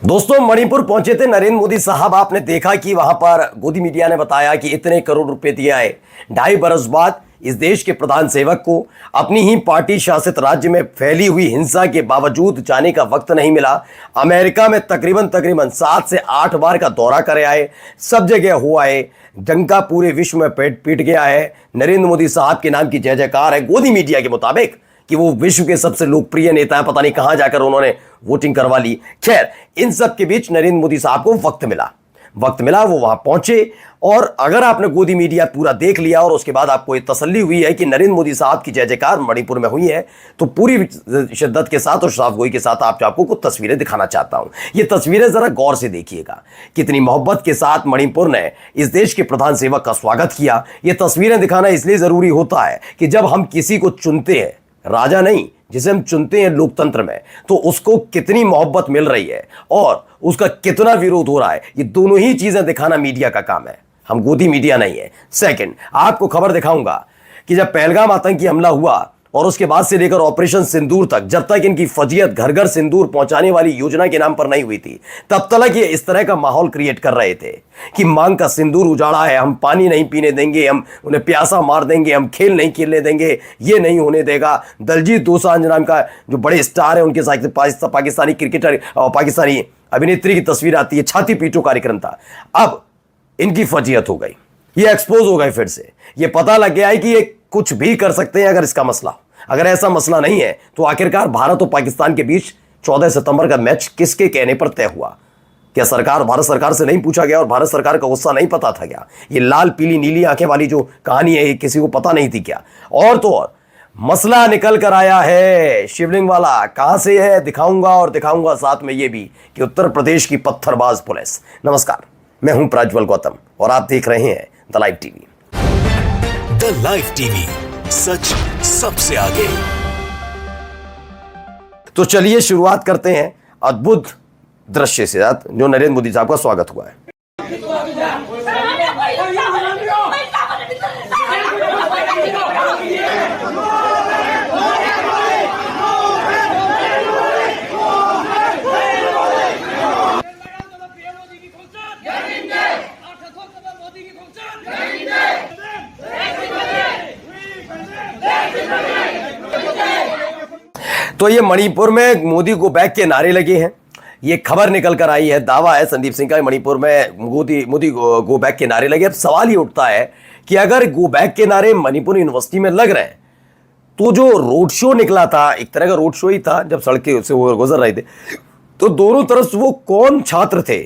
दोस्तों, मणिपुर पहुंचे थे नरेंद्र मोदी साहब। आपने देखा कि वहां पर गोदी मीडिया ने बताया कि इतने करोड़ रुपए दिए आए। 2.5 बरस बाद इस देश के प्रधान सेवक को अपनी ही पार्टी शासित राज्य में फैली हुई हिंसा के बावजूद जाने का वक्त नहीं मिला। अमेरिका में तकरीबन 7 से 8 बार का दौरा करे आए, सब जगह हुआ है, डंका पूरे विश्व में पीट गया है। नरेंद्र मोदी साहब के नाम की जय जयकार है। गोदी मीडिया के मुताबिक कि वो विश्व के सबसे लोकप्रिय नेता है, पता नहीं कहां जाकर उन्होंने वोटिंग करवा ली। खैर, इन सब के बीच नरेंद्र मोदी साहब को वक्त मिला, वो वहां पहुंचे। और अगर आपने गोदी मीडिया पूरा देख लिया और उसके बाद आपको ये तसल्ली हुई है कि नरेंद्र मोदी साहब की जय जयकार मणिपुर में हुई है, तो पूरी शिद्दत के साथ और साफगोई के साथ आपको कुछ तस्वीरें दिखाना चाहता हूं। ये तस्वीरें जरा गौर से देखिएगा, कितनी मोहब्बत के साथ मणिपुर ने इस देश के प्रधान सेवक का स्वागत किया। ये तस्वीरें दिखाना इसलिए जरूरी होता है कि जब हम किसी को चुनते हैं, राजा नहीं, जिसे हम चुनते हैं लोकतंत्र में, तो उसको कितनी मोहब्बत मिल रही है और उसका कितना विरोध हो रहा है, ये दोनों ही चीजें दिखाना मीडिया का काम है। हम गोदी मीडिया नहीं है। सेकंड, आपको खबर दिखाऊंगा कि जब पहलगाम आतंकी हमला हुआ और उसके बाद से लेकर ऑपरेशन सिंदूर तक, जब तक इनकी फजीयत घर घर सिंदूर पहुंचाने वाली योजना के नाम पर नहीं हुई थी, तब तक ये इस तरह का माहौल क्रिएट कर रहे थे कि मांग का सिंदूर उजाड़ा है, हम पानी नहीं पीने देंगे, हम उन्हें प्यासा मार देंगे, हम खेल नहीं खेलने देंगे, ये नहीं होने देगा। दलजीत दोसांझ नाम का जो बड़े स्टार है, उनके साथ पाकिस्तानी क्रिकेटर और पाकिस्तानी अभिनेत्री की तस्वीर आती है, छाती पीटो कार्यक्रम था। अब इनकी फजीयत हो गई, ये एक्सपोज हो गए फिर से। ये पता लग गया है कि ये कुछ भी कर सकते हैं अगर इसका मसला। अगर ऐसा मसला नहीं है तो आखिरकार भारत और पाकिस्तान के बीच 14 सितंबर का मैच किसके कहने पर तय हुआ? क्या भारत सरकार से नहीं पूछा गया और भारत सरकार का गुस्सा नहीं पता था क्या? ये लाल पीली नीली आंखें वाली जो कहानी है, ये किसी को पता नहीं थी क्या? और तो और मसला निकल कर आया है शिवलिंग वाला। कहां से है दिखाऊंगा, और दिखाऊंगा साथ में ये भी कि उत्तर प्रदेश की पत्थरबाज पुलिस। नमस्कार, मैं हूं प्रज्वल गौतम और आप देख रहे हैं the live TV. The live TV, सच सबसे आगे। तो चलिए शुरुआत करते हैं अद्भुत दृश्य से, जो नरेंद्र मोदी साहब का स्वागत हुआ है। तो ये मणिपुर में मोदी गो बैक के नारे लगे हैं। ये खबर निकल कर आई है, दावा है संदीप सिंह का, मणिपुर में मोदी गो बैक के नारे लगे। अब सवाल ये उठता है कि अगर गो बैक के नारे मणिपुर यूनिवर्सिटी में लग रहे हैं, तो जो रोड शो निकला था, एक तरह का रोड शो ही था, जब सड़कें से वो गुजर रहे थे, तो दोनों तरफ वो कौन छात्र थे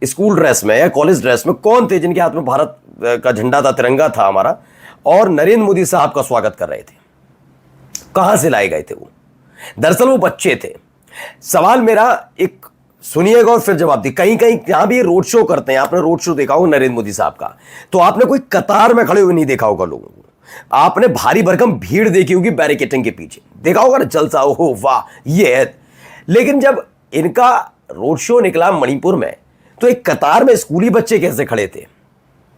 स्कूल ड्रेस में या कॉलेज ड्रेस में, कौन थे जिनके हाथ में भारत का झंडा था, तिरंगा था हमारा, और नरेंद्र मोदी साहब का स्वागत कर रहे थे? कहां से लाए गए थे वो? दरअसल वो बच्चे थे। सवाल मेरा एक सुनिएगा और फिर जवाब दी। कहीं कहीं जहां भी रोड शो करते हैं, आपने रोड शो देखा होगा नरेंद्र मोदी साहब का, तो आपने कोई कतार में खड़े हुए नहीं देखा होगा लोगों को। आपने भारी भरकम भीड़ देखी होगी बैरिकेटिंग के पीछे, देखा होगा ना, जलसा, ओहो वाह ये है। लेकिन जब इनका रोड शो निकला मणिपुर में, तो एक कतार में स्कूली बच्चे कैसे खड़े थे?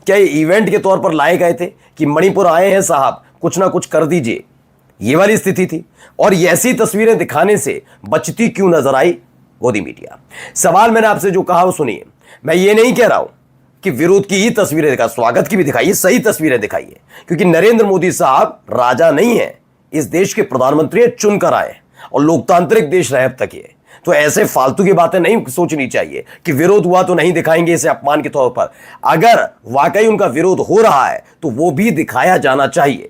क्या ये इवेंट के तौर पर लाए गए थे कि मणिपुर आए हैं साहब, कुछ ना कुछ कर दीजिए? ये वाली स्थिति थी। और ये ऐसी तस्वीरें दिखाने से बचती क्यों नजर आई गोदी मीडिया? सवाल मैंने आपसे जो कहा वो सुनिए। मैं ये नहीं कह रहा हूं कि विरोध की ही तस्वीरें दिखा, स्वागत की भी दिखाइए, सही तस्वीरें दिखाइए, क्योंकि नरेंद्र मोदी साहब राजा नहीं है, इस देश के प्रधानमंत्री चुनकर आए और लोकतांत्रिक देश रहे अब तक ये। तो ऐसे फालतू की बातें नहीं सोचनी चाहिए कि विरोध हुआ तो नहीं दिखाएंगे इसे अपमान के तौर पर। अगर वाकई उनका विरोध हो रहा है तो वो भी दिखाया जाना चाहिए।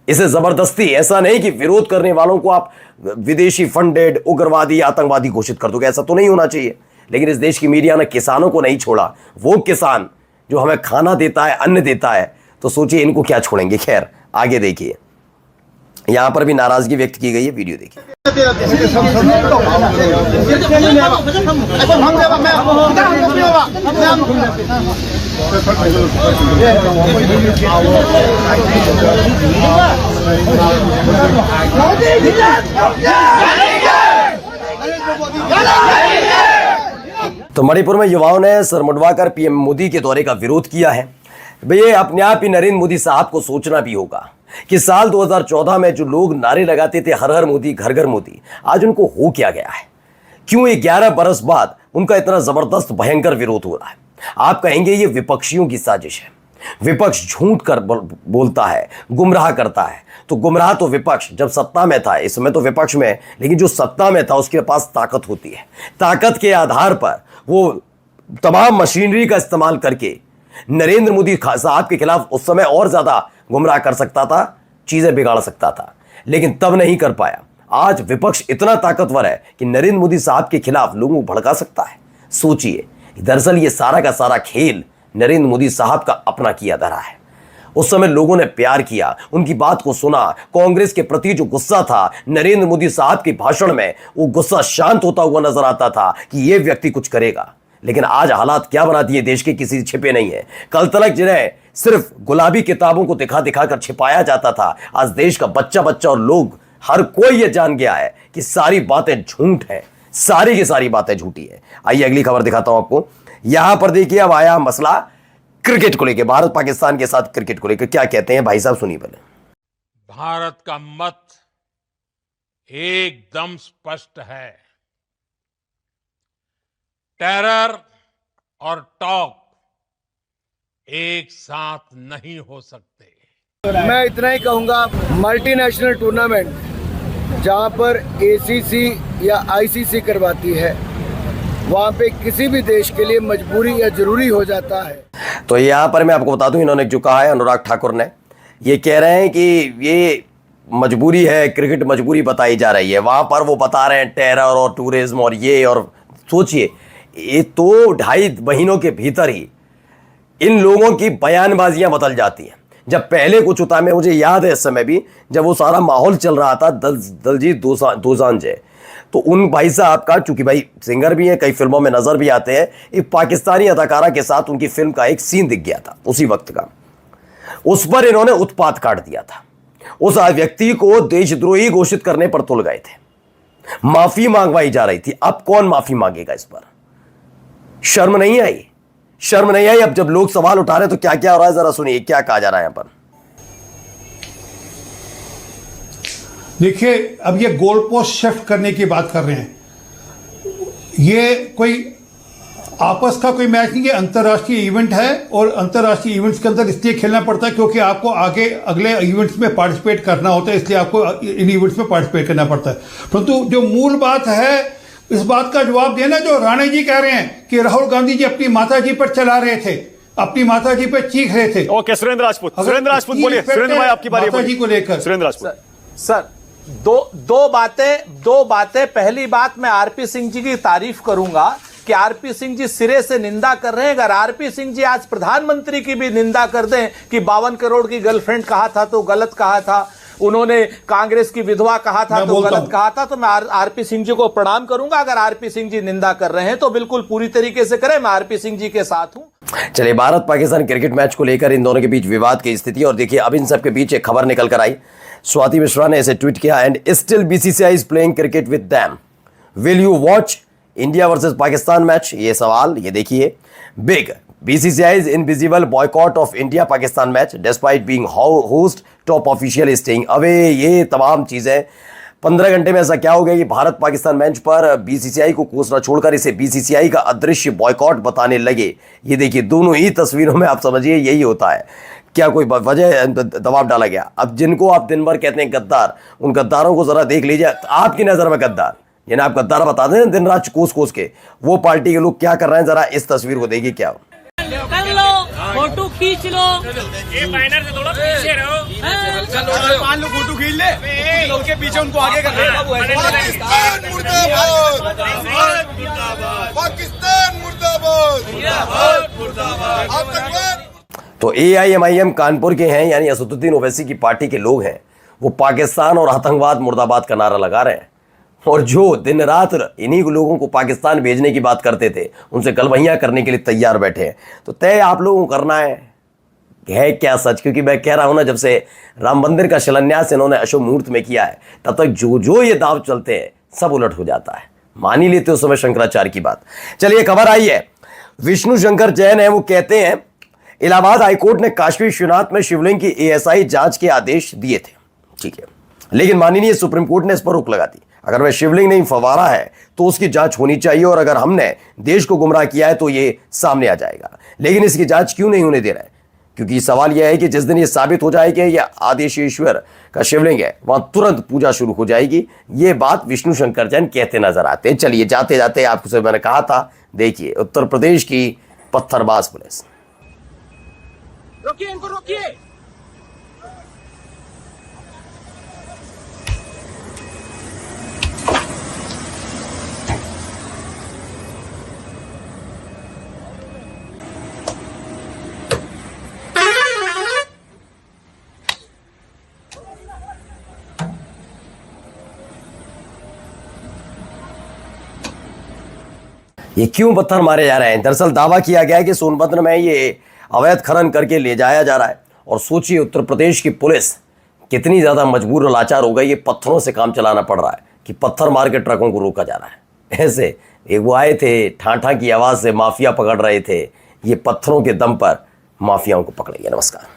इसे जबरदस्ती, ऐसा नहीं कि विरोध करने वालों को आप विदेशी फंडेड उग्रवादी आतंकवादी घोषित कर दोगे, ऐसा तो नहीं होना चाहिए। लेकिन इस देश की मीडिया ने किसानों को नहीं छोड़ा। वो किसान जो हमें खाना देता है, अन्न देता है, तो सोचिए इनको क्या छोड़ेंगे। खैर आगे देखिए, यहां पर भी नाराजगी व्यक्त की गई है, वीडियो देखिए। तो मणिपुर में युवाओं ने सर मुंडवाकर पीएम मोदी के दौरे का विरोध किया है। भैया अपने आप ही नरेंद्र मोदी साहब को सोचना भी होगा कि साल 2014 में जो लोग नारे लगाते थे हर हर मोदी घर घर मोदी, आज उनको हो क्या गया है? क्यों ये 11 बरस बाद उनका इतना जबरदस्त भयंकर विरोध हो रहा है? आप कहेंगे ये विपक्षियों की साजिश है। विपक्ष झूठ कर बोलता है, गुमराह करता है। तो गुमराह तो विपक्ष जब सत्ता में था, इस समय तो विपक्ष में, लेकिन जो सत्ता में था उसके पास ताकत होती है। ताकत के आधार पर वो तमाम मशीनरी का इस्तेमाल करके नरेंद्र मोदी साहब के खिलाफ उस समय और ज्यादा गुमराह कर सकता था, चीजें बिगाड़ सकता था, लेकिन तब नहीं कर पाया। आज विपक्ष इतना ताकतवर है कि नरेंद्र मोदी साहब के खिलाफ लोगों को भड़का सकता है। सोचिए, दरअसल ये सारा का सारा खेल नरेंद्र मोदी साहब का अपना किया धरा है। उस समय लोगों ने प्यार किया, उनकी बात को सुना। कांग्रेस के प्रति जो गुस्सा था नरेंद्र मोदी साहब के भाषण में, वो गुस्सा शांत होता हुआ नजर आता था कि ये व्यक्ति कुछ करेगा। लेकिन आज हालात क्या बना दिए देश के, किसी छिपे नहीं है। कल तक जिन्हें सिर्फ गुलाबी किताबों को दिखा दिखा कर छिपाया जाता था, आज देश का बच्चा बच्चा और लोग हर कोई ये जान गया है कि सारी बातें झूठ है, सारी की सारी बातें झूठी है। आइए अगली खबर दिखाता हूं आपको। यहां पर देखिए अब आया मसला क्रिकेट को लेकर, भारत पाकिस्तान के साथ क्रिकेट को लेकर क्या कहते हैं भाई साहब, सुनिए पहले। भारत का मत एकदम स्पष्ट है। टेरर और टॉक एक साथ नहीं हो सकते। मैं इतना ही कहूंगा, मल्टीनेशनल टूर्नामेंट जहां पर एसीसी या आईसीसी करवाती है, वहां पे किसी भी देश के लिए मजबूरी या जरूरी हो जाता है। तो यहां पर मैं आपको बता दूं, इन्होंने जो कहा है अनुराग ठाकुर ने, ये कह रहे हैं कि ये मजबूरी है, क्रिकेट मजबूरी बताई जा रही है। वहां पर वो बता रहे हैं टेरर और टूरिज्म और ये, और सोचिए ये तो 2.5 महीनों के भीतर ही इन लोगों की बयानबाजियां बदल जाती हैं। जब पहले कुछ होता है, मुझे याद है इस समय भी जब वो सारा माहौल चल रहा था दलजीत दोसांझ, तो उन भाई साहब का, चूंकि भाई सिंगर भी हैं, कई फिल्मों में नजर भी आते हैं, एक पाकिस्तानी अदाकारा के साथ उनकी फिल्म का एक सीन दिख गया था उसी वक्त का, उस पर इन्होंने उत्पात काट दिया था। उस व्यक्ति को देशद्रोही घोषित करने पर तुल गए थे, माफी मांगवाई जा रही थी। अब कौन माफी मांगेगा इस पर? शर्म नहीं आई? शर्म नहीं आई? अब जब लोग सवाल उठा रहे हैं तो क्या क्या हो रहा है, जरा सुनिए क्या कहा जा रहा है यहां पर। देखिए, अब ये गोल पोस्ट शिफ्ट करने की बात कर रहे हैं। ये कोई आपस का कोई मैच नहीं है, अंतर्राष्ट्रीय इवेंट है और अंतर्राष्ट्रीय इवेंट्स के अंदर इसलिए खेलना पड़ता है क्योंकि आपको आगे अगले इवेंट्स में पार्टिसिपेट करना होता है, इसलिए आपको इन इवेंट्स में पार्टिसिपेट करना पड़ता है। परंतु जो मूल बात है, इस बात का जवाब देना जो राणे जी कह रहे हैं कि राहुल गांधी जी अपनी माता जी पर चला रहे थे, अपनी माता जी पर चीख रहे थे। ओके, सुरेंद्र राजपूत बोलिए। सुरेंद्र भाई आपकी बारी है, माता जी को लेकर। सुरेंद्र राजपूत सर, दो बातें। पहली बात, मैं आरपी सिंह जी की तारीफ करूंगा कि आरपी सिंह जी सिरे से निंदा कर रहे हैं। अगर आरपी सिंह जी आज प्रधानमंत्री की भी निंदा कर दें कि 52 करोड़ की गर्लफ्रेंड कहा था तो गलत कहा था, उन्होंने कांग्रेस की विधवा कहा था तो गलत कहा था, तो मैं आरपी सिंह जी को प्रणाम करूंगा। अगर आरपी सिंह जी निंदा कर रहे हैं तो बिल्कुल पूरी तरीके से करें, मैं आरपी सिंह जी के साथ हूं। चलिए, भारत पाकिस्तान क्रिकेट मैच को लेकर इन दोनों के बीच विवाद की स्थिति, और देखिए अब इन सब के बीच एक खबर निकल कर आई। स्वाति मिश्रा ने इसे ट्वीट किया, and still BCCI is playing cricket with them, will you watch India versus Pakistan match? ये सवाल, ये देखिए। Big BCCI's invisible boycott of India Pakistan match despite being host, top official staying away। ये तमाम चीजें 15 घंटे में ऐसा क्या हो गया कि भारत पाकिस्तान मैच पर BCCI को कोसना छोड़कर इसे BCCI का अदृश्य बॉयकॉट बताने लगे। ये देखिए, दोनों ही तस्वीरों में आप समझिए यही होता है। क्या कोई वजह दबाव डाला गया? अब जिनको आप दिन भर कहते हैं गद्दार, उन गद्दारों को जरा देख लीजिए, आपकी नजर में गद्दार जिन्हें आप गद्दार बताते हैं दिन रात कोस के, वो पार्टी के लोग क्या कर रहे हैं, जरा इस तस्वीर को देखिए। क्या कर लो, फोटो खींच लो, ये बैनर से थोड़ा पीछे रहो, चलो 5 लोग फोटो खींच ले, उनके पीछे उनको आगे कर ले। पाकिस्तान मुर्दाबाद, पाकिस्तान मुर्दाबाद, मुर्दाबाद, मुर्दाबाद। तो AIMIM कानपुर के हैं, यानी असदुद्दीन ओवैसी की पार्टी के लोग हैं, वो पाकिस्तान और आतंकवाद मुर्दाबाद का नारा लगा रहे हैं। और जो दिन रात इन्हीं लोगों को पाकिस्तान भेजने की बात करते थे, उनसे गलवहियाँ करने के लिए तैयार बैठे हैं। तो तय आप लोगों को करना है क्या सच? क्योंकि मैं कह रहा हूं ना, जब से राम मंदिर का शिलान्यास इन्होंने अशुभ मुहूर्त में किया है, तब तक जो ये दाव चलते हैं सब उलट हो जाता है। मान ही लेते उस समय शंकराचार्य की बात। चलिए, खबर आई है, विष्णु शंकर जैन है, वो कहते हैं इलाहाबाद हाईकोर्ट ने काशी विश्वनाथ में शिवलिंग की ASI जांच के आदेश दिए थे, ठीक है, लेकिन माननीय सुप्रीम कोर्ट ने इस पर रोक लगा दी। अगर वह शिवलिंग नहीं फवारा है तो उसकी जांच होनी चाहिए, और अगर हमने देश को गुमराह किया है तो ये सामने आ जाएगा। लेकिन इसकी जांच क्यों नहीं होने दे रहा है? क्योंकि सवाल यह है कि जिस दिन ये साबित हो जाएगा यह आदिशेश्वर का शिवलिंग है, वहां तुरंत पूजा शुरू हो जाएगी। ये बात विष्णु शंकर जैन कहते नजर आते हैं। चलिए, जाते जाते आपसे मैंने कहा था, देखिए उत्तर प्रदेश की पत्थरबाज पुलिस। रोकिए इनको, रोकिए। ये क्यों पत्थर मारे जा रहे हैं? दरअसल दावा किया गया है कि सोनभद्र में ये अवैध खनन करके ले जाया जा रहा है। और सोचिए उत्तर प्रदेश की पुलिस कितनी ज़्यादा मजबूर और लाचार हो गई, ये पत्थरों से काम चलाना पड़ रहा है कि पत्थर मार के ट्रकों को रोका जा रहा है। ऐसे एक वो आए थे, ठाठा की आवाज़ से माफिया पकड़ रहे थे, ये पत्थरों के दम पर माफियाओं को पकड़ेंगे। नमस्कार।